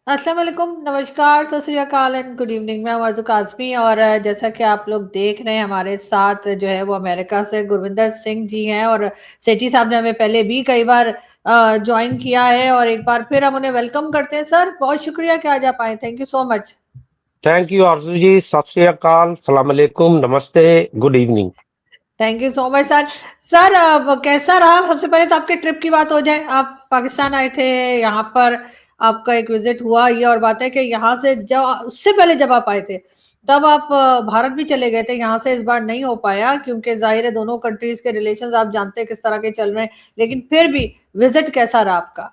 अस्सलाम वालेकुम, नमस्कार, सत श्री अकाल एंड गुड इवनिंग। मैं हूं आरज़ू काज़मी और जैसा कि आप लोग देख रहे हैं हमारे साथ जो है वो अमेरिका से गुरविंदर सिंह जी हैं और सेठी साहब ने हमें पहले भी कई बार ज्वाइन किया है और एक बार फिर हम उन्हें वेलकम करते हैं। सर, बहुत शुक्रिया कि आज आप आए। Thank you so much. Thank you आरजू जी। सत श्री अकाल, सलाम अलैकुम, नमस्ते, good evening. Thank you so much sir. Sir, कैसा रहा? सबसे पहले तो आपके ट्रिप की बात हो जाए। आप पाकिस्तान आए थे, यहाँ पर आपका एक विजिट हुआ। ये और बात है कि यहाँ से जब उससे पहले जब आप आए थे तब आप भारत भी चले गए थे। यहाँ से इस बार नहीं हो पाया क्योंकि जाहिर है दोनों कंट्रीज के रिलेशंस आप जानते हैं किस तरह के चल रहे हैं, लेकिन फिर भी विजिट कैसा रहा आपका?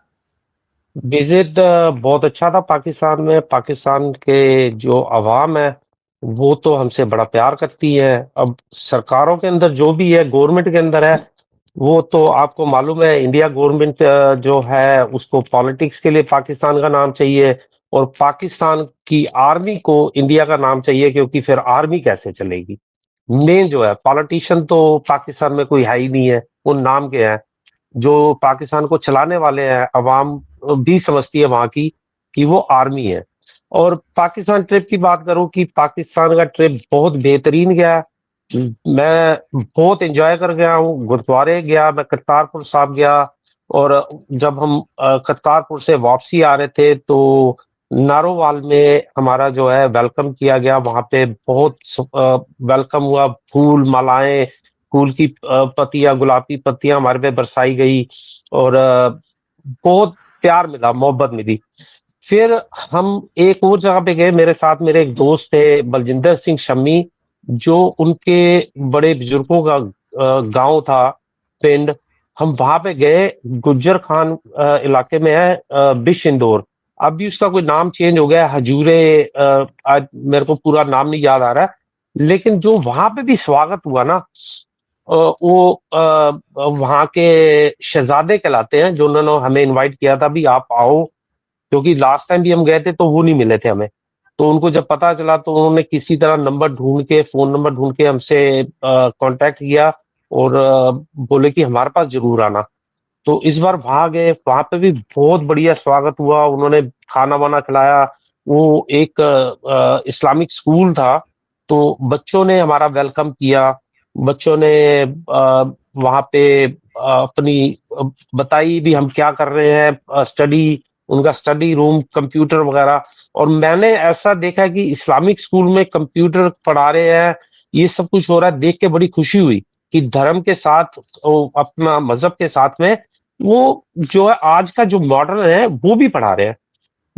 विजिट बहुत अच्छा था। पाकिस्तान में पाकिस्तान के जो अवाम है वो तो हमसे बड़ा प्यार करती है। अब सरकारों के अंदर जो भी है, गवर्नमेंट के अंदर है, वो तो आपको मालूम है। इंडिया गवर्नमेंट जो है उसको पॉलिटिक्स के लिए पाकिस्तान का नाम चाहिए, और पाकिस्तान की आर्मी को इंडिया का नाम चाहिए, क्योंकि फिर आर्मी कैसे चलेगी। मेन जो है पॉलिटिशियन तो पाकिस्तान में कोई है ही नहीं है, वो नाम के हैं। जो पाकिस्तान को चलाने वाले हैं, अवाम भी समझती है वहां की कि वो आर्मी है। और पाकिस्तान ट्रिप की बात करूं कि पाकिस्तान का ट्रिप बहुत बेहतरीन गया। मैं बहुत एंजॉय कर गया हूँ। गुरुद्वारे गया, मैं करतारपुर साहब गया। और जब हम करतारपुर से वापसी आ रहे थे तो नारोवाल में हमारा जो है वेलकम किया गया। वहां पे बहुत वेलकम हुआ। फूल मालाएं, फूल की पत्तियां, गुलाबी पत्तियां हमारे पे बरसाई गई, और बहुत प्यार मिला, मोहब्बत मिली। फिर हम एक और जगह पे गए। मेरे साथ मेरे एक दोस्त थे, बलजिंदर सिंह शम्मी, जो उनके बड़े बुजुर्गों का गांव था, पिंड। हम वहां पे गए। गुज्जर खान इलाके में है, बिश इंदौर। अभी उसका कोई नाम चेंज हो गया है, हजूरे। आज मेरे को पूरा नाम नहीं याद आ रहा है, लेकिन जो वहां पे भी स्वागत हुआ ना, वो वहां के शहजादे कहलाते हैं, जो उन्होंने हमें इनवाइट किया था भी आप आओ। क्योंकि लास्ट टाइम भी हम गए थे तो वो नहीं मिले थे हमें। तो उनको जब पता चला तो उन्होंने किसी तरह नंबर ढूंढ के, फोन नंबर ढूंढ के हमसे कांटेक्ट किया, और बोले कि हमारे पास जरूर आना। तो इस बार वहां गए, वहां पे भी बहुत बढ़िया स्वागत हुआ। उन्होंने खाना वाना खिलाया। वो एक इस्लामिक स्कूल था, तो बच्चों ने हमारा वेलकम किया। बच्चों ने वहां पे अपनी बताई भी हम क्या कर रहे हैं, स्टडी, उनका स्टडी रूम, कंप्यूटर वगैरह। और मैंने ऐसा देखा कि इस्लामिक स्कूल में कंप्यूटर पढ़ा रहे हैं, ये सब कुछ हो रहा है, देख के बड़ी खुशी हुई कि धर्म के साथ, अपना मजहब के साथ में, वो जो है आज का जो मॉडर्न है वो भी पढ़ा रहे हैं।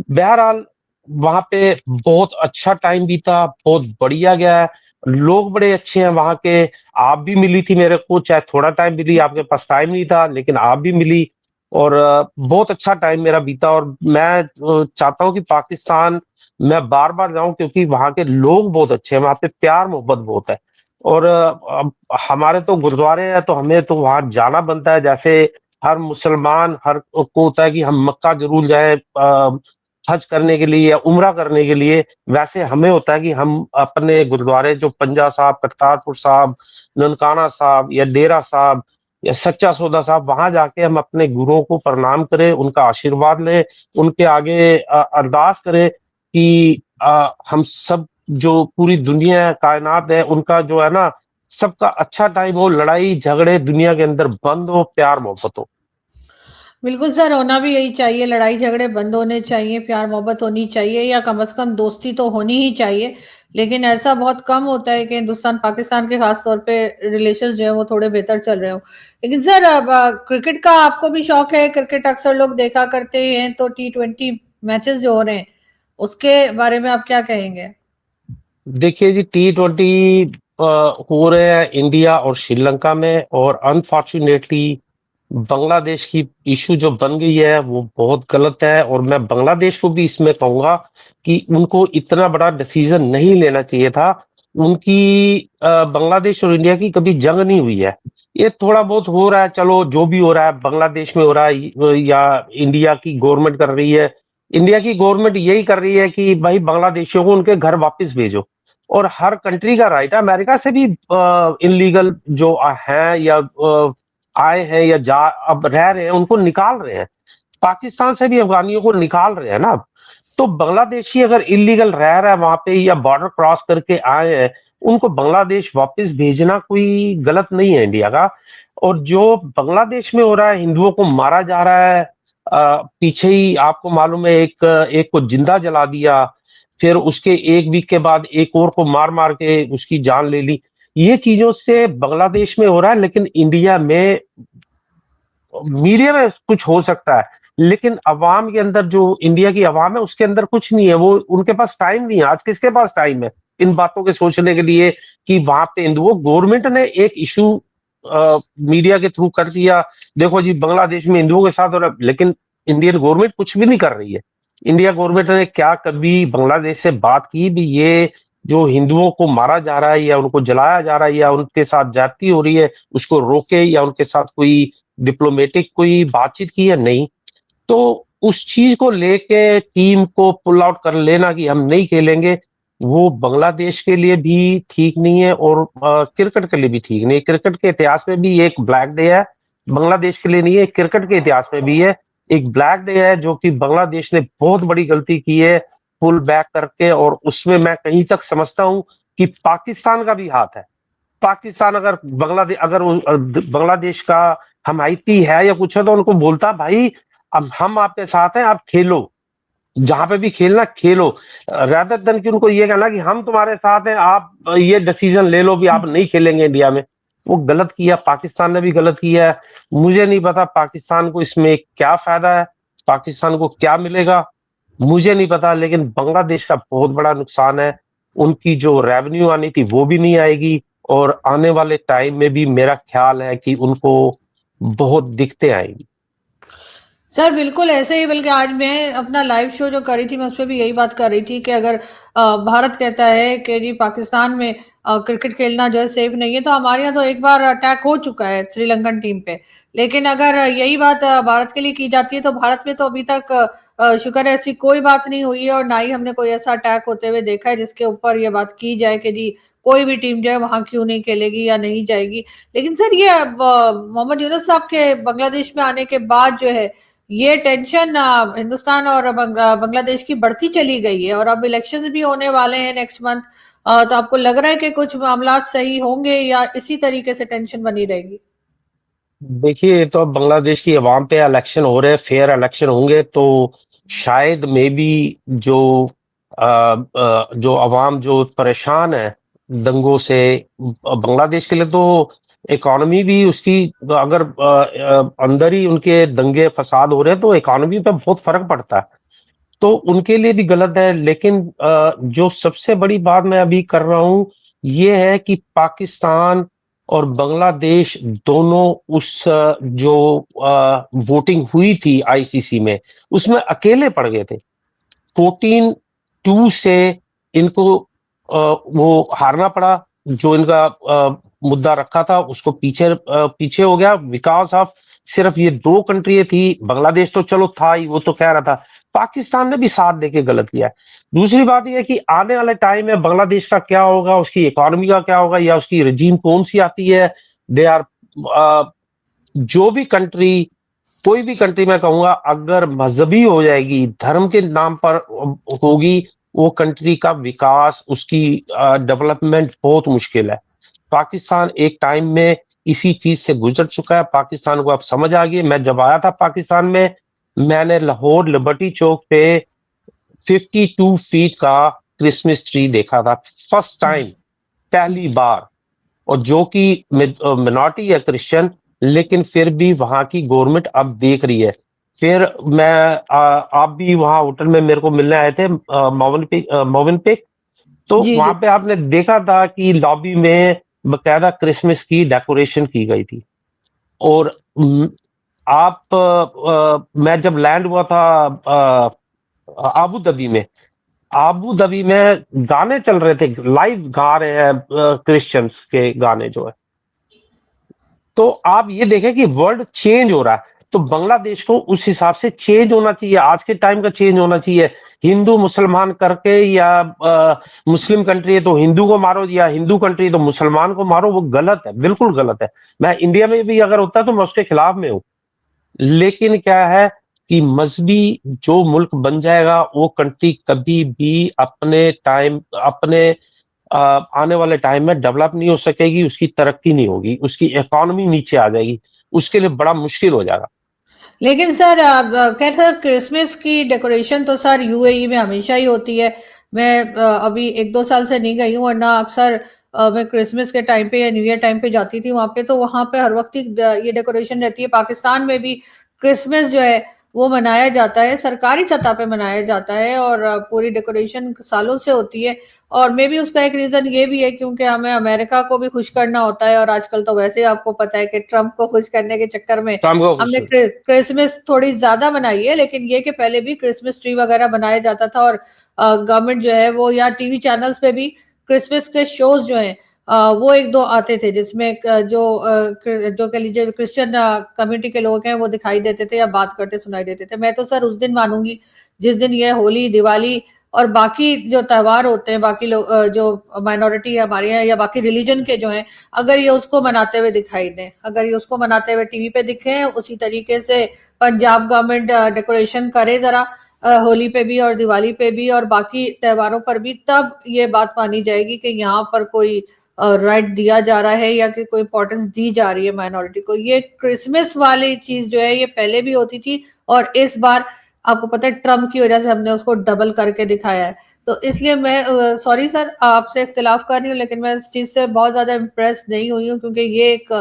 बहरहाल वहां पे बहुत अच्छा टाइम बीता, बहुत बढ़िया गया। लोग बड़े अच्छे हैं वहां के। आप भी मिली थी मेरे को, चाहे थोड़ा टाइम मिली, आपके पास टाइम नहीं था, लेकिन आप भी मिली। और बहुत अच्छा टाइम मेरा बीता। और मैं चाहता हूँ कि पाकिस्तान मैं बार बार जाऊं, क्योंकि वहां के लोग बहुत अच्छे हैं, वहां पे प्यार मोहब्बत बहुत है। और अब हमारे तो गुरुद्वारे हैं, तो हमें तो वहां जाना बनता है। जैसे हर मुसलमान, हर को होता है कि हम मक्का जरूर जाए हज करने के लिए या उम्रा करने के लिए, वैसे हमें होता है कि हम अपने गुरुद्वारे, जो पंजा साहब, करतारपुर साहब, ननकाना साहब, या डेरा साहब, या सच्चा सौदा साहब, वहां जाके हम अपने गुरुओं को प्रणाम करें, उनका आशीर्वाद लें, उनके आगे अरदास करें कि हम सब, जो पूरी दुनिया कायनात है, उनका जो है ना, सबका अच्छा टाइम हो, लड़ाई झगड़े दुनिया के अंदर बंद हो, प्यार मोहब्बत हो। बिल्कुल सर, होना भी यही चाहिए। लड़ाई झगड़े बंद होने चाहिए, प्यार मोहब्बत होनी चाहिए, या कम से कम दोस्ती तो होनी ही चाहिए। लेकिन ऐसा बहुत कम होता है कि हिंदुस्तान पाकिस्तान के खास तौर पे रिलेशंस जो है वो थोड़े बेहतर चल रहे हो। लेकिन सर, अब क्रिकेट का आपको भी शौक है। क्रिकेट अक्सर लोग देखा करते हैं, तो T20 मैचेस जो हो रहे हैं उसके बारे में आप क्या कहेंगे? देखिए जी, T20 हो रहे हैं इंडिया और श्रीलंका में, और अनफॉर्चुनेटली बांग्लादेश की इशू जो बन गई है वो बहुत गलत है। और मैं बांग्लादेश को भी इसमें कहूंगा कि उनको इतना बड़ा डिसीजन नहीं लेना चाहिए था। उनकी बांग्लादेश और इंडिया की कभी जंग नहीं हुई है। ये थोड़ा बहुत हो रहा है, चलो जो भी हो रहा है, बांग्लादेश में हो रहा है या इंडिया की गवर्नमेंट कर रही है। इंडिया की गवर्नमेंट यही कर रही है कि भाई बांग्लादेशियों को उनके घर वापस भेजो। और हर कंट्री का राइट है, अमेरिका से भी इनलीगल जो हैं या आए हैं या जा अब रह रहे हैं, उनको निकाल रहे हैं। पाकिस्तान से भी अफगानियों को निकाल रहे हैं ना। तो बांग्लादेशी अगर इलीगल रह रहा है वहां पे या बॉर्डर क्रॉस करके आए हैं, उनको बांग्लादेश वापस भेजना कोई गलत नहीं है इंडिया का। और जो बांग्लादेश में हो रहा है, हिंदुओं को मारा जा रहा है, पीछे ही आपको मालूम है एक एक को जिंदा जला दिया, फिर उसके एक वीक के बाद एक और को मार मार के उसकी जान ले ली। ये चीजों से बांग्लादेश में हो रहा है, लेकिन इंडिया में मीडिया में कुछ हो सकता है, लेकिन अवाम के अंदर जो इंडिया की अवाम है उसके अंदर कुछ नहीं है। वो उनके पास टाइम नहीं है। आज किसके पास टाइम है इन बातों के सोचने के लिए कि वहां पे हिंदुओं, गवर्नमेंट ने एक इशू मीडिया के थ्रू कर दिया, देखो जी बांग्लादेश में हिंदुओं के साथ हो रहा है, लेकिन इंडियन गवर्नमेंट कुछ भी नहीं कर रही है। इंडिया गवर्नमेंट ने क्या कभी बांग्लादेश से बात की भी, ये जो हिंदुओं को मारा जा रहा है या उनको जलाया जा रहा है या उनके साथ जाति हो रही है उसको रोके, या उनके साथ कोई डिप्लोमेटिक कोई बातचीत की है? नहीं। तो उस चीज को लेके टीम को पुल आउट कर लेना कि हम नहीं खेलेंगे, वो बांग्लादेश के लिए भी ठीक नहीं है और क्रिकेट के लिए भी ठीक नहीं है। क्रिकेट के इतिहास में भी एक ब्लैक डे है, बांग्लादेश के लिए नहीं है, क्रिकेट के इतिहास में भी है एक ब्लैक डे है, जो कि बांग्लादेश ने बहुत बड़ी गलती की है पुल बैक करके। और उसमें मैं कहीं तक समझता हूं कि पाकिस्तान का भी हाथ है। पाकिस्तान अगर बांग्लादेश का हमायती है या कुछ है तो उनको बोलता भाई अब हम आपके साथ हैं, आप खेलो, जहां पे भी खेलना खेलो, रादर देन कि उनको ये कहना कि हम तुम्हारे साथ हैं, आप ये डिसीजन ले लो भी आप नहीं खेलेंगे इंडिया में। वो गलत किया, पाकिस्तान ने भी गलत किया है। मुझे नहीं पता पाकिस्तान को इसमें क्या फायदा है, पाकिस्तान को क्या मिलेगा मुझे नहीं पता, लेकिन बांग्लादेश का बहुत बड़ा नुकसान है। उनकी जो रेवेन्यू आनी थी वो भी नहीं आएगी, और आने वाले टाइम में भी मेरा ख्याल है कि उनको बहुत दिक्कतें आएंगी। सर बिल्कुल ऐसे ही, बल्कि आज मैं अपना लाइव शो जो कर रही थी मैं उस पर भी यही बात कर रही थी कि अगर भारत कहता है कि जी पाकिस्तान में क्रिकेट खेलना जो है सेफ नहीं है, तो हमारे यहाँ तो एक बार अटैक हो चुका है श्रीलंकन टीम पे। लेकिन अगर यही बात भारत के लिए की जाती है तो भारत में तो अभी तक शुक्र है ऐसी कोई बात नहीं हुई है, और ना ही हमने कोई ऐसा अटैक होते हुए देखा है जिसके ऊपर ये बात की जाए कि जी कोई भी टीम जो है वहां क्यों नहीं खेलेगी या नहीं जाएगी। लेकिन सर ये मोहम्मद यूनुस साहब के बांग्लादेश में आने के बाद जो है ये टेंशन हिंदुस्तान और बांग्लादेश की बढ़ती चली गई है, और अब इलेक्शंस भी होने वाले हैं नेक्स्ट मंथ। तो आपको लग रहा है कि कुछ मामला सही होंगे या इसी तरीके से टेंशन बनी रहेगी? देखिए, तो अब बांग्लादेश की अवाम पे इलेक्शन हो रहे हैं, फेयर इलेक्शन होंगे तो शायद मे बी जो जो अवाम जो परेशान है दंगों से, बांग्लादेश के लिए तो इकोनॉमी भी उसकी, अगर अंदर ही उनके दंगे फसाद हो रहे हैं तो इकोनॉमी पे बहुत फर्क पड़ता है, तो उनके लिए भी गलत है। लेकिन जो सबसे बड़ी बात मैं अभी कर रहा हूं ये है कि पाकिस्तान और बांग्लादेश दोनों उस जो वोटिंग हुई थी आईसीसी में उसमें अकेले पड़ गए थे। 14-2 से इनको वो हारना पड़ा। जो इनका मुद्दा रखा था उसको पीछे हो गया, बिकॉज ऑफ सिर्फ ये दो कंट्री थी। बांग्लादेश तो चलो था ही, वो तो कह रहा था, पाकिस्तान ने भी साथ देके गलत किया है। दूसरी बात यह है कि आने वाले टाइम में बांग्लादेश का क्या होगा, उसकी इकोनॉमी का क्या होगा, या उसकी रजीम कौन सी आती है। दे आर जो भी कंट्री, कोई भी कंट्री मैं कहूंगा अगर मजहबी हो जाएगी, धर्म के नाम पर होगी, वो कंट्री का विकास, उसकी डेवलपमेंट बहुत मुश्किल है। पाकिस्तान एक टाइम में इसी चीज से गुजर चुका है, पाकिस्तान को अब समझ आ गई। मैं जब आया था पाकिस्तान में, मैंने लाहौर लिबर्टी चौक पे 52 फीट का क्रिसमस ट्री देखा था, फर्स्ट टाइम, पहली बार। और जो कि मिनॉरिटी है क्रिश्चियन, लेकिन फिर भी वहां की गवर्नमेंट अब देख रही है। फिर आप भी वहां होटल में मेरे को मिलने आए थे, मोविन पे, तो जी वहां जी। पे आपने देखा था कि लॉबी में बकायदा क्रिसमस की डेकोरेशन की गई थी। और मैं जब लैंड हुआ था आबू धाबी में, आबू धाबी में गाने चल रहे थे, लाइव गा रहे हैं क्रिश्चियंस के गाने जो है। तो आप ये देखें कि वर्ल्ड चेंज हो रहा है, तो बांग्लादेश को उस हिसाब से चेंज होना चाहिए, आज के टाइम का चेंज होना चाहिए। हिंदू मुसलमान करके, या मुस्लिम कंट्री है तो हिंदू को मारो, या हिंदू कंट्री तो मुसलमान को मारो, वो गलत है, बिल्कुल गलत है। मैं इंडिया में भी अगर होता है तो मैं उसके खिलाफ में हूं। लेकिन क्या है कि मजहबी जो मुल्क बन जाएगा वो कंट्री कभी भी अपने आने वाले टाइम में डेवलप नहीं हो सकेगी, उसकी तरक्की नहीं होगी, उसकी इकोनॉमी नीचे आ जाएगी, उसके लिए बड़ा मुश्किल हो जाएगा। लेकिन सर खैर सर, क्रिसमस की डेकोरेशन तो सर यूएई में हमेशा ही होती है। मैं अभी 1-2 साल से नहीं गई हूँ, वरना अक्सर मैं क्रिसमस के टाइम पे या न्यू ईयर टाइम पे जाती थी वहां पे, तो वहां पे हर वक्त ही ये डेकोरेशन रहती है। पाकिस्तान में भी क्रिसमस जो है वो मनाया जाता है, सरकारी सतह पे मनाया जाता है, और पूरी डेकोरेशन सालों से होती है। और मे भी उसका एक रीजन ये भी है क्योंकि हमें अमेरिका को भी खुश करना होता है, और आजकल तो वैसे ही आपको पता है कि ट्रम्प को खुश करने के चक्कर में शाम को खुश हमने क्रिसमस थोड़ी ज्यादा मनाई है। लेकिन ये कि पहले भी क्रिसमस ट्री वगैरह बनाया जाता था, और गवर्नमेंट जो है वो, या टीवी चैनल्स पे भी क्रिसमस के शोज जो हैं वो 1-2 आते थे, जिसमें जो कह लीजिए क्रिश्चियन कम्युनिटी के लोग हैं वो दिखाई देते थे या बात करते सुनाई देते थे। मैं तो सर उस दिन मानूंगी जिस दिन ये होली, दिवाली और बाकी जो त्योहार होते हैं, बाकी लोग जो माइनॉरिटी है हमारे यहाँ या बाकी रिलीजन के जो हैं, अगर ये उसको मनाते हुए दिखाई दें, अगर ये उसको मनाते हुए टीवी पे दिखे, उसी तरीके से पंजाब गवर्नमेंट डेकोरेशन करे जरा होली पे भी और दिवाली पे भी और बाकी त्योहारों पर भी, तब ये बात मानी जाएगी कि यहाँ पर कोई राइट दिया जा रहा है या कि कोई इंपॉर्टेंस दी जा रही है माइनॉरिटी को। ये क्रिसमस वाली चीज जो है ये पहले भी होती थी, और इस बार आपको पता है ट्रम्प की वजह से हमने उसको डबल करके दिखाया है। तो इसलिए मैं सॉरी सर आपसे इख्तिलाफ कर रही हूँ, लेकिन मैं इस चीज से बहुत ज्यादा इम्प्रेस नहीं हुई हूँ, क्योंकि ये एक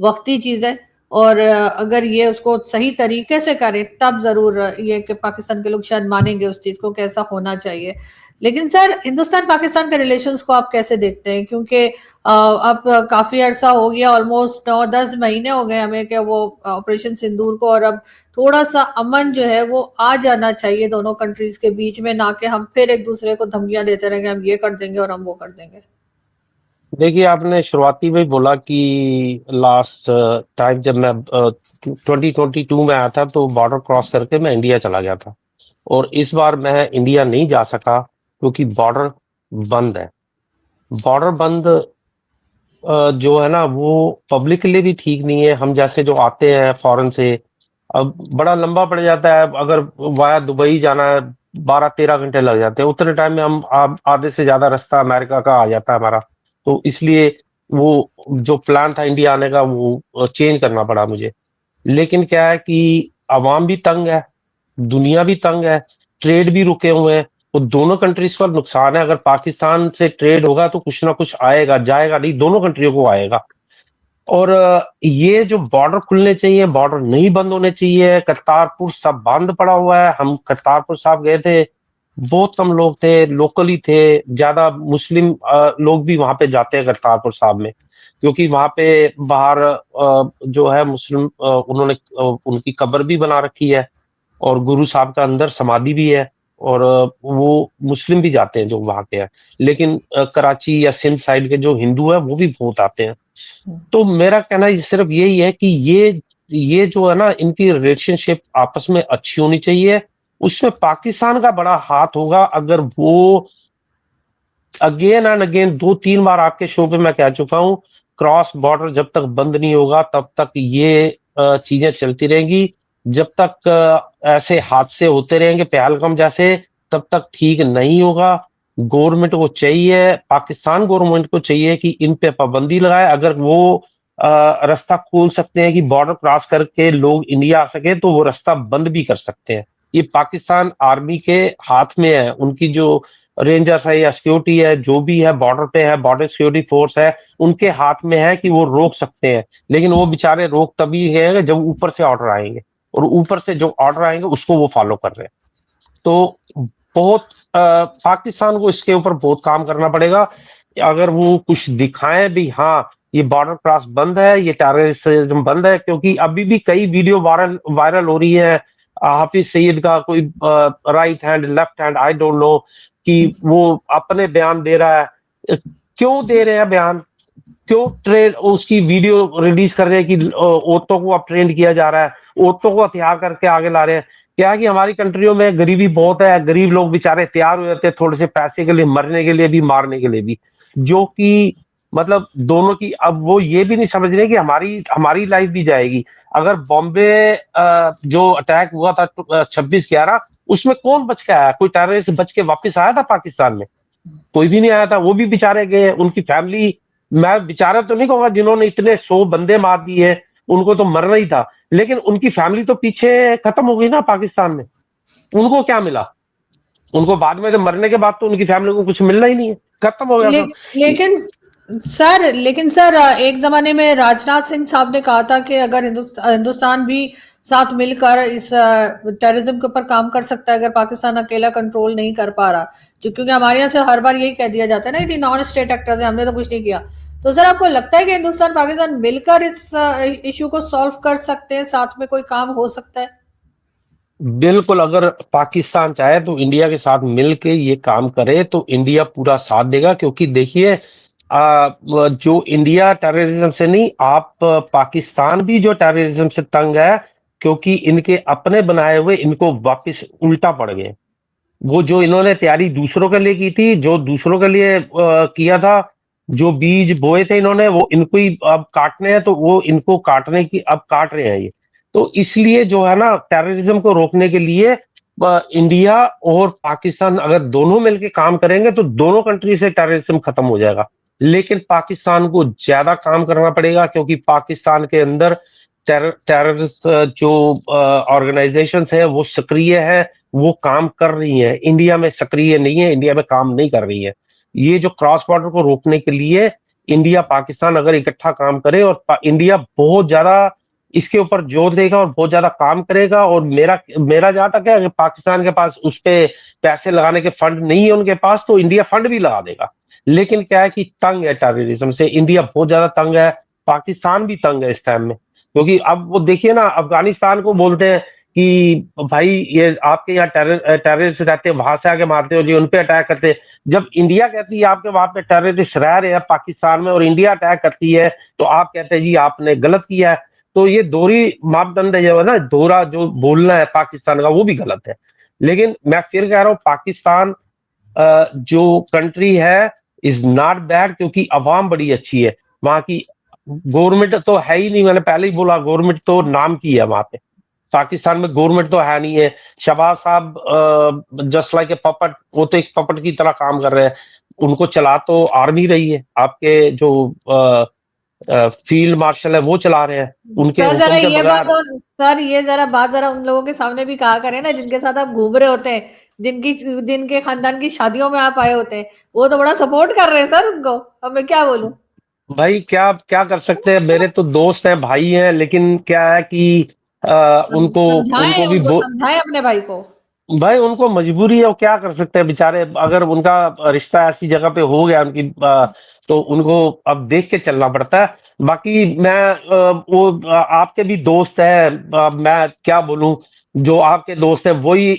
वक्ती चीज है। और अगर ये उसको सही तरीके से करें तब जरूर ये कि पाकिस्तान के लोग शायद मानेंगे उस चीज को, कैसा होना चाहिए। लेकिन सर हिंदुस्तान पाकिस्तान के रिलेशंस को आप कैसे देखते हैं? क्योंकि अब काफी अरसा हो गया, ऑलमोस्ट 9-10 महीने हो गए हमें कि वो ऑपरेशन सिंदूर को, और अब थोड़ा सा अमन जो है वो आ जाना चाहिए दोनों कंट्रीज के बीच में, ना कि हम फिर एक दूसरे को धमकियां देते रहेंगे हम ये कर देंगे और हम वो कर देंगे। देखिए, आपने शुरुआती में बोला कि लास्ट टाइम जब मैं 2022 में आया था तो बॉर्डर क्रॉस करके मैं इंडिया चला गया था, और इस बार मैं इंडिया नहीं जा सका क्योंकि बॉर्डर बंद है। बॉर्डर बंद जो है ना वो पब्लिक के लिए भी ठीक नहीं है। हम जैसे जो आते हैं फॉरेन से, अब बड़ा लंबा पड़ जाता है, अगर वाया दुबई जाना है 12-13 घंटे लग जाते हैं, उतने टाइम में हम आधे से ज्यादा रास्ता अमेरिका का आ जाता है हमारा। तो इसलिए वो जो प्लान था इंडिया आने का वो चेंज करना पड़ा मुझे। लेकिन क्या है कि अवाम भी तंग है, दुनिया भी तंग है, ट्रेड भी रुके हुए हैं, तो दोनों कंट्रीज का नुकसान है। अगर पाकिस्तान से ट्रेड होगा तो कुछ ना कुछ आएगा, जाएगा नहीं, दोनों कंट्रियों को आएगा। और ये जो बॉर्डर खुलने चाहिए, बॉर्डर नहीं बंद होने चाहिए। करतारपुर सब बंद पड़ा हुआ है। हम करतारपुर साहब गए थे, बहुत कम लोग थे, लोकल ही थे। ज्यादा मुस्लिम लोग भी वहां पे जाते हैं करतारपुर साहब में, क्योंकि वहां पे बाहर जो है मुस्लिम उन्होंने उनकी कब्र भी बना रखी है, और गुरु साहब का अंदर समाधि भी है, और वो मुस्लिम भी जाते हैं जो वहां के हैं। लेकिन कराची या सिंध साइड के जो हिंदू है वो भी बहुत आते हैं। तो मेरा कहना सिर्फ यही है कि ये जो है ना, इनकी रिलेशनशिप आपस में अच्छी होनी चाहिए। उसमें पाकिस्तान का बड़ा हाथ होगा अगर वो अगेन एंड अगेन 2-3 बार आपके शो पे मैं कह चुका हूं, क्रॉस बॉर्डर जब तक बंद नहीं होगा तब तक ये चीजें चलती रहेंगी। जब तक ऐसे हादसे होते रहेंगे पहलगाम जैसे, तब तक ठीक नहीं होगा। गवर्नमेंट को चाहिए, पाकिस्तान गवर्नमेंट को चाहिए कि इन पे पाबंदी लगाए। अगर वो रास्ता खोल सकते हैं कि बॉर्डर क्रॉस करके लोग इंडिया आ सके, तो वो रास्ता बंद भी कर सकते हैं। ये पाकिस्तान आर्मी के हाथ में है, उनकी जो रेंजर्स है या सिक्योरिटी है, जो भी है बॉर्डर पे है, बॉर्डर सिक्योरिटी फोर्स है, उनके हाथ में है कि वो रोक सकते हैं। लेकिन वो बेचारे रोक तभी है जब ऊपर से ऑर्डर आएंगे, और ऊपर से जो ऑर्डर आएंगे उसको वो फॉलो कर रहे हैं। तो बहुत पाकिस्तान को इसके ऊपर बहुत काम करना पड़ेगा। अगर वो कुछ दिखाएं भी, हाँ ये बॉर्डर क्रॉस बंद है, ये टेररिज्म बंद है, क्योंकि अभी भी कई वीडियो वायरल हो रही है। हाफिज सईद का कोई right hand left hand I don't know, कि वो अपने बयान दे रहा है। क्यों दे रहे हैं बयान? क्यों ट्रेन उसकी वीडियो रिलीज कर रहे हैं कि औरतों को अब ट्रेंड किया जा रहा है, औरतों को हथियार करके आगे ला रहे हैं? क्या है कि हमारी कंट्रियों में गरीबी बहुत है, गरीब लोग बेचारे तैयार हो जाते हैं थोड़े से पैसे के लिए, मरने के लिए भी, मारने के लिए भी। जो कि मतलब दोनों की, अब वो ये भी नहीं समझ रहे कि हमारी हमारी लाइफ भी जाएगी। अगर बॉम्बे जो अटैक हुआ था 26/11, उसमें कौन बच के आया? कोई टेररिस्ट बच के वापस आया था पाकिस्तान में? कोई भी नहीं आया था। वो भी बेचारे गए, उनकी फैमिली, मैं बेचारा तो नहीं कहूंगा, जिन्होंने इतने 100 बंदे मार दिए उनको तो मरना ही था, लेकिन उनकी फैमिली तो पीछे खत्म हो गई ना पाकिस्तान में। उनको क्या मिला? उनको बाद में, तो मरने के बाद तो उनकी फैमिली को कुछ मिलना ही नहीं है, खत्म हो गया ले, सब। लेकिन सर एक जमाने में राजनाथ सिंह साहब ने कहा था कि अगर हिंदुस्तान भी साथ मिलकर इस टेररिज्म के ऊपर काम कर सकता है, अगर पाकिस्तान अकेला कंट्रोल नहीं कर पा रहा, जो क्योंकि हमारे यहाँ से हर बार यही कह दिया जाता है ना, ये नॉन स्टेट एक्टर्स है, हमने तो कुछ नहीं किया। तो सर आपको लगता है कि हिंदुस्तान पाकिस्तान मिलकर इस इशू को सॉल्व कर सकते हैं, साथ में कोई काम हो सकता है? बिल्कुल, अगर पाकिस्तान चाहे तो इंडिया के साथ मिलके ये काम करे तो इंडिया पूरा साथ देगा, क्योंकि देखिए जो इंडिया टेररिज्म से नहीं, आप पाकिस्तान भी जो टेररिज्म से तंग है, क्योंकि इनके अपने बनाए हुए इनको वापस उल्टा पड़ गए। वो जो इन्होंने तैयारी दूसरों के लिए की थी, जो दूसरों के लिए किया था, जो बीज बोए थे इन्होंने, वो इनको ही अब काटने हैं, तो वो इनको काटने की अब काट रहे हैं ये। तो इसलिए जो है ना, टेररिज्म को रोकने के लिए इंडिया और पाकिस्तान अगर दोनों मिलकर काम करेंगे तो दोनों कंट्री से टेररिज्म खत्म हो जाएगा। लेकिन पाकिस्तान को ज्यादा काम करना पड़ेगा, क्योंकि पाकिस्तान के अंदर टेररिस्ट जो ऑर्गेनाइजेशन है वो सक्रिय है, वो काम कर रही है। इंडिया में सक्रिय नहीं है, इंडिया में काम नहीं कर रही है। ये जो क्रॉस बॉर्डर को रोकने के लिए इंडिया पाकिस्तान अगर इकट्ठा काम करे, और इंडिया बहुत ज्यादा इसके ऊपर जोर देगा और बहुत ज्यादा काम करेगा, और मेरा मेरा जहां तक है, अगर पाकिस्तान के पास उस पे पैसे लगाने के फंड नहीं है उनके पास, तो इंडिया फंड भी लगा देगा। लेकिन क्या है कि तंग है टेररिज्म से, इंडिया बहुत ज्यादा तंग है, पाकिस्तान भी तंग है इस टाइम में। क्योंकि अब वो देखिए ना, अफगानिस्तान को बोलते हैं कि भाई ये आपके यहाँ टेररिस्ट रहते हैं, वहां से आके मारते हो जी, उनपे अटैक करते हैं। जब इंडिया कहती है आपके वहां पे टेररिस्ट रह रहे हैं पाकिस्तान में, और इंडिया अटैक करती है, तो आप कहते हैं जी आपने गलत किया है। तो ये दोहरी मापदंड जो है ना, दोहरा जो बोलना है पाकिस्तान का, वो भी गलत है। लेकिन मैं फिर कह रहा हूँ, पाकिस्तान जो कंट्री है इज नॉट बैड, क्योंकि अवाम बड़ी अच्छी है वहां की। गवर्नमेंट तो है ही नहीं, मैंने पहले ही बोला, गवर्नमेंट तो नाम की है वहां पे। पाकिस्तान में गवर्नमेंट तो है नहीं है। शहबाज साहब जस्ट लाइक ए पपट, वो तो एक पपट की तरह काम कर रहे हैं। उनको चला तो आर्मी रही है, आपके जो फील्ड मार्शल है वो चला रहे हैं, उनके सर जरा हुक्म के ये बात, बगैर। और सर ये जरा बात जरा उन लोगों के सामने भी कहा करें ना, जिनके साथ आप घूम रहे होते हैं, जिनकी जिनके खानदान की शादियों में आप आए होते हैं, वो तो बड़ा सपोर्ट कर रहे हैं सर उनको। अब मैं क्या बोलूं? भाई क्या क्या कर सकते हैं, मेरे तो दोस्त हैं, भाई हैं, लेकिन क्या है कि उनको समझाएं उनको भी उनको, समझाएं अपने भाई को। भाई उनको मजबूरी है, वो क्या कर सकते हैं बेचारे। अगर उनका रिश्ता ऐसी जगह पे हो गया उनकी, तो उनको अब देख के चलना पड़ता है। बाकी मैं आपके भी दोस्त है, मैं क्या बोलूं, जो आपके दोस्त है वही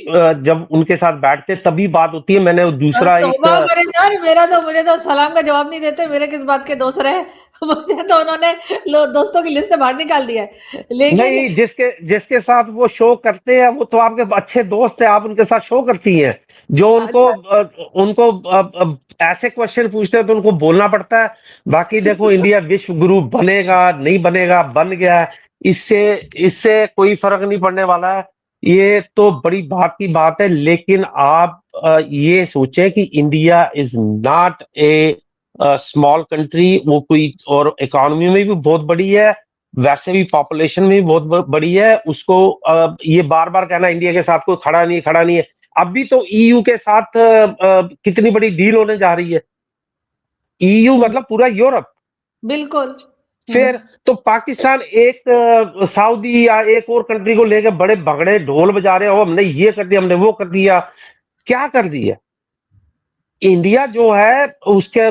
जब उनके साथ बैठते तभी बात होती है। मैंने वो दूसरा एक तौबा करे सर, मुझे तो सलाम का जवाब नहीं देते, मेरे किस बात के दोस्त रहे। मुझे तो उन्होंने दोस्तों की लिस्ट से बाहर निकाल दिया है, लेकिन नहीं, जिसके जिसके साथ वो शो करते हैं वो तो आपके अच्छे दोस्त है, आप उनके साथ शो करती हैं। जो उनको अच्छा। उनको ऐसे क्वेश्चन पूछते हैं तो उनको बोलना पड़ता है। बाकी देखो, इंडिया विश्व गुरु बनेगा नहीं बनेगा, बन गया है, इससे इससे कोई फर्क नहीं पड़ने वाला है। ये तो बड़ी बात की बात है। लेकिन आप ये सोचें कि India is not a small country, वो कोई, और इकोनॉमी में भी बहुत बड़ी है, वैसे भी पॉपुलेशन में भी बहुत बड़ी है। उसको ये बार बार कहना इंडिया के साथ कोई खड़ा नहीं है, खड़ा नहीं है। अभी तो ईयू के साथ कितनी बड़ी डील होने जा रही है। ईयू मतलब पूरा यूरोप। बिल्कुल। फिर तो पाकिस्तान एक सऊदी या एक और कंट्री को लेकर बड़े भगड़े ढोल बजा रहे हो, हमने ये कर दिया, हमने वो कर दिया। क्या कर दिया? इंडिया जो है उसके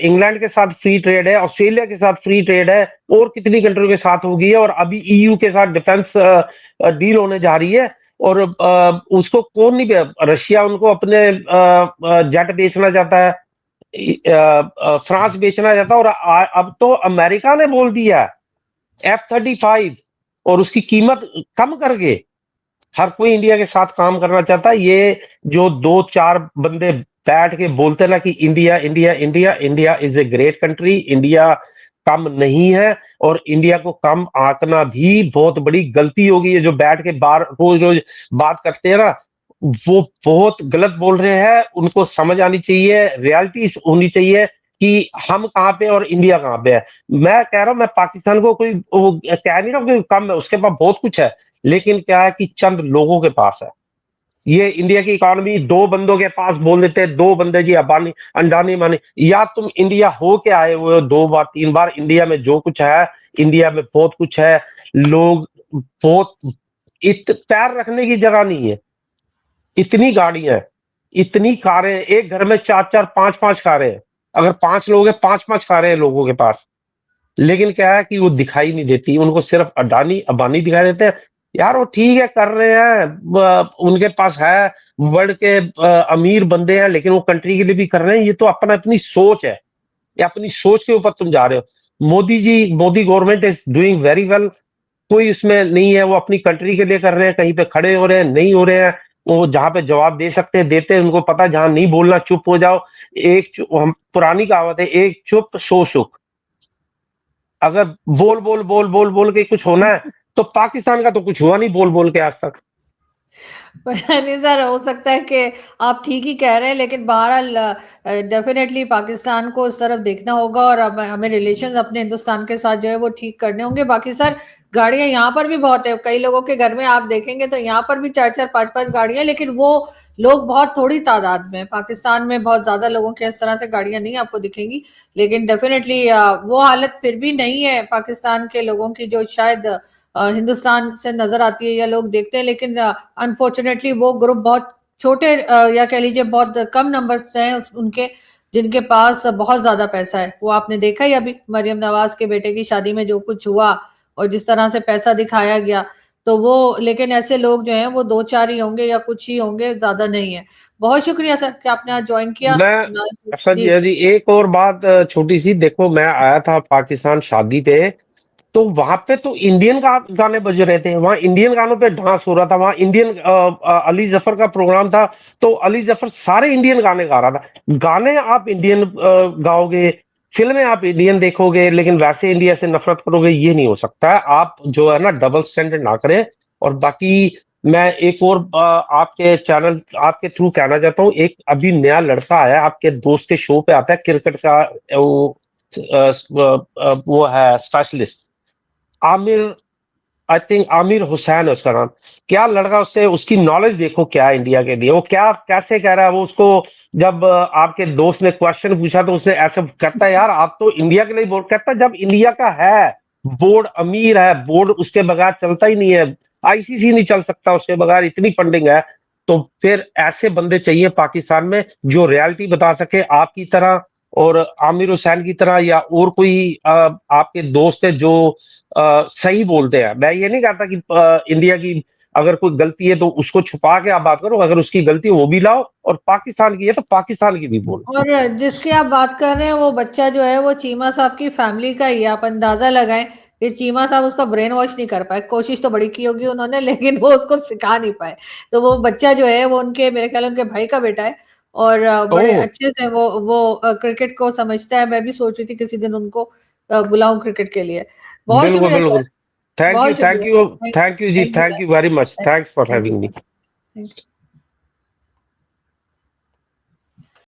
इंग्लैंड के साथ फ्री ट्रेड है, ऑस्ट्रेलिया के साथ फ्री ट्रेड है, और कितनी कंट्रियों के साथ होगी है, और अभी ईयू के साथ डिफेंस डील होने जा रही है। और उसको कौन नहीं, रशिया उनको अपने जेट बेचना चाहता है, फ्रांस बेचना चाहता है, और अब तो अमेरिका ने बोल दिया F-35, और उसकी कीमत कम करके हर कोई इंडिया के साथ काम करना चाहता है। ये जो दो चार बंदे बैठ के बोलते ना कि India India India India is a great country, India कम नहीं है, और इंडिया को कम आंकना भी बहुत बड़ी गलती होगी। ये जो बैठ के बार रोज रोज बात करते हैं ना, वो बहुत गलत बोल रहे हैं। उनको समझ आनी चाहिए, रियलिटी होनी चाहिए कि हम कहाँ पे और इंडिया कहाँ पे है। मैं कह रहा हूं, मैं पाकिस्तान को कोई वो कह नहीं रहा हूं कि कम है, उसके पास बहुत कुछ है, लेकिन क्या है कि चंद लोगों के पास है। ये इंडिया की इकोनॉमी दो बंदों के पास बोल देते हैं, दो बंदे जी अबानी अंडानी मानी, या तुम इंडिया हो के आए हुए हो 2 बार 3 बार। इंडिया में जो कुछ है, इंडिया में बहुत कुछ है, लोग बहुत पैर रखने की जगह नहीं है, इतनी गाड़ियां, इतनी कारें, एक घर में 4 4 5 5 कारें हैं। अगर 5 लोग हैं, 5 5 कारें हैं लोगों के पास। लेकिन क्या है कि वो दिखाई नहीं देती, उनको सिर्फ अडानी अंबानी दिखाई देते हैं। यार वो ठीक है, कर रहे हैं, उनके पास है, वर्ल्ड के अमीर बंदे हैं, लेकिन वो कंट्री के लिए भी कर रहे हैं। ये तो अपना अपनी सोच है, ये अपनी सोच के ऊपर तुम जा रहे हो। Modi ji, Modi government is doing very well, कोई इसमें नहीं है। वो अपनी कंट्री के लिए कर रहे हैं, कहीं पे खड़े हो रहे हैं, नहीं हो रहे हैं। वो जहां पे जवाब दे सकते हैं देते हैं, उनको पता है जहां नहीं बोलना चुप हो जाओ। हम पुरानी कहावत है, एक चुप सो सुख। अगर बोल बोल बोल बोल बोल के कुछ होना है, तो पाकिस्तान का तो कुछ हुआ नहीं बोल बोल के आज तक। पता नहीं सर, हो सकता है कि आप ठीक ही कह रहे हैं, लेकिन बहरहाल डेफिनेटली पाकिस्तान को उस तरफ देखना होगा, और अब हमें रिलेशंस अपने हिंदुस्तान के साथ जो है वो ठीक करने होंगे। बाकी सर, गाड़ियां यहाँ पर भी बहुत है, कई लोगों के घर में आप देखेंगे तो यहाँ पर भी 4 4 5 5 गाड़ियां, लेकिन वो लोग बहुत थोड़ी तादाद में। पाकिस्तान में बहुत ज्यादा लोगों के इस तरह से गाड़ियां नहीं आपको दिखेंगी, लेकिन डेफिनेटली वो हालत फिर भी नहीं है पाकिस्तान के लोगों की जो शायद हिंदुस्तान से नजर आती है या लोग देखते हैं। लेकिन अनफॉर्चुनेटली वो ग्रुप बहुत छोटे, या कह लीजिए बहुत कम नंबर्स हैं उनके, जिनके पास बहुत ज्यादा पैसा है। वो आपने देखा ही अभी मरियम नवाज के बेटे की शादी में जो कुछ हुआ, और जिस तरह से पैसा दिखाया गया, तो वो, लेकिन ऐसे लोग जो हैं वो 2 4 ही होंगे या कुछ ही होंगे, ज्यादा नहीं है। बहुत शुक्रिया सर कि आपने आज ज्वाइन किया। मैं अच्छा जी, जी। जी एक और बात छोटी सी, देखो मैं आया था पाकिस्तान शादी पे, तो वहां पे तो इंडियन गाने बज रहे थे, वहां इंडियन गानों पे डांस हो रहा था, वहां इंडियन अली जफर का प्रोग्राम था, तो अली जफर सारे इंडियन गाने गा रहा था। गाने आप इंडियन गाओगे, फिल्में आप इंडियन देखोगे, लेकिन वैसे इंडिया से नफरत करोगे, ये नहीं हो सकता है। आप जो है ना डबल स्टैंडर्ड ना करें। और बाकी मैं एक और आपके चैनल आपके थ्रू कहना चाहता हूँ, एक अभी नया लड़का आया आपके दोस्त के शो पे आता है क्रिकेट का, वो है specialist, Aamir, I think Aamir Hussain है उसका नाम। क्या लड़का, उससे उसकी नॉलेज देखो क्या है इंडिया के लिए, वो क्या कैसे कह रहा है। वो उसको जब आपके दोस्त ने क्वेश्चन पूछा तो उसने ऐसे कहता है, यार आप तो इंडिया के लिए बोल, कहता है जब इंडिया का है, बोर्ड अमीर है, बोर्ड उसके बगैर चलता ही नहीं है, आईसीसी नहीं चल सकता उसके बगैर, इतनी फंडिंग है। तो फिर ऐसे बंदे चाहिए पाकिस्तान में जो रियलिटी बता सके आपकी तरह, और आमिर हुसैन की तरह, या और कोई आपके दोस्त है जो सही बोलते हैं। मैं ये नहीं कहता कि इंडिया की अगर कोई गलती है तो उसको छुपा के आप बात करो, अगर उसकी गलती है वो भी लाओ, और पाकिस्तान की है तो पाकिस्तान की भी बोलो। और जिसकी आप बात कर रहे हैं वो बच्चा जो है वो चीमा साहब की फैमिली का ही है। आप अंदाजा लगाएं कि चीमा साहब उसका ब्रेन वॉश नहीं कर पाए। कोशिश तो बड़ी की होगी उन्होंने, लेकिन वो उसको सिखा नहीं पाए। तो वो बच्चा जो है वो उनके, मेरे ख्याल उनके भाई का बेटा है, और बड़े ओह, अच्छे से वो क्रिकेट को समझता है। मैं भी सोच रही थी किसी दिन उनको बुलाऊं क्रिकेट के लिए। बहुत बिल्कुल शुक्रिया सर। बिल्कुल। थैंक बहुत यू, थैंक शुक्रिया। यू, थैंक थैंक यू जी, thank you thank sir. You very much, thanks for thank you having sir. Me. Thank you.